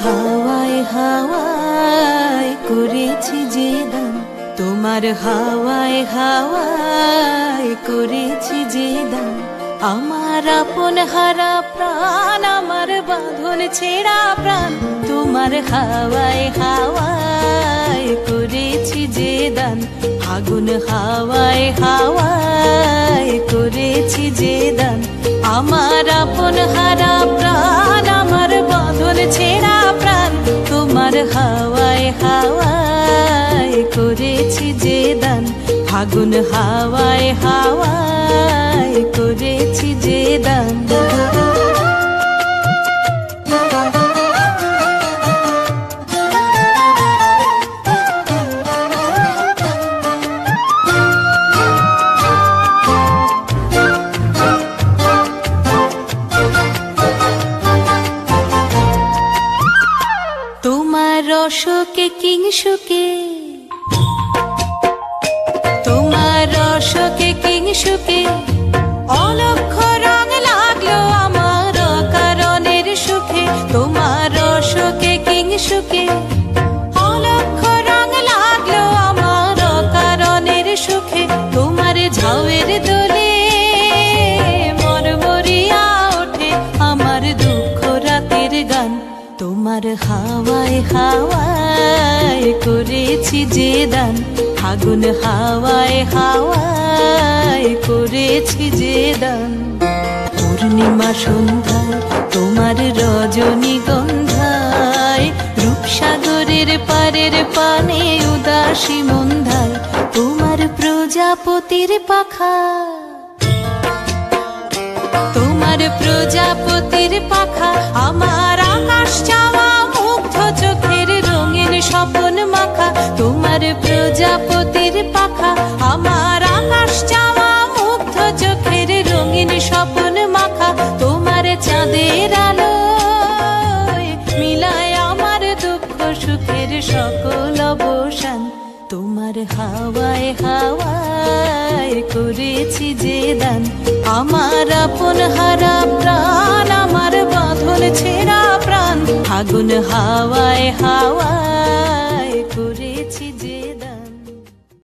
হাওয়ায় হাওয়ায় করেছি যে দান, তোমার হাওয়ায় হাওয়ায় করেছি যে দান। আমার আপন হারা প্রাণ, আমার বাঁধন ছেঁড়া প্রাণ, তোমার হাওয়ায় হাওয়ায় করেছি যে দান। আগুন হাওয়ায় হাওয়ায় করেছি যে দান। আমার আপন হারা প্রাণ, আমার বাঁধন ছেঁড়া প্রাণ, তোমার হাওয়ায় হাওয়ায় করেছি যে দান। আগুন হাওয়ায় হাওয়ায় করেছি যে দান। তোমার রসকে কিংসুকে, তোমার রসকে কিংসুকে অলক্ষ রং লাগলো আমার কারণের সুখে। তোমার রসকে কিংসুকে অলক্ষ রং লাগলো আমার কারণের সুখে। তোমার ঝাউয়ের দোলে মরমরিয়া ওঠে আমার দুঃখ রাতের গান। তোমার হাওয়ায় হাওয়ায় করেছি যে দান। আগুন হাওয়ায় হাওয়ায় করেছি যে দান। পূর্ণিমা সন্ধ্যায় তোমার রজনীগন্ধায়, রূপসাগরের পারের পানে উদাসী মন্ধায়, তোমার প্রজাপতির পাখা, তোমার প্রজাপতির পাখা আমার আকাশ চাওয়া মুগ্ধ চোখের রঙিন স্বপন মাখা। তোমার প্রজাপতির পাখা আমার আকাশ চাওয়া মুগ্ধ চোখের রঙিন স্বপন মাখা। তোমার চাঁদের আলো মিলায় আমার দুঃখ সুখের সকল অবসান। তোমার হাওয়ায় হাওয়ায় করেছি যে দান। আমার আপন হারা প্রাণ, আমার বাঁধন ছেঁড়া প্রাণ, আগুন হাওয়ায় হাওয়ায়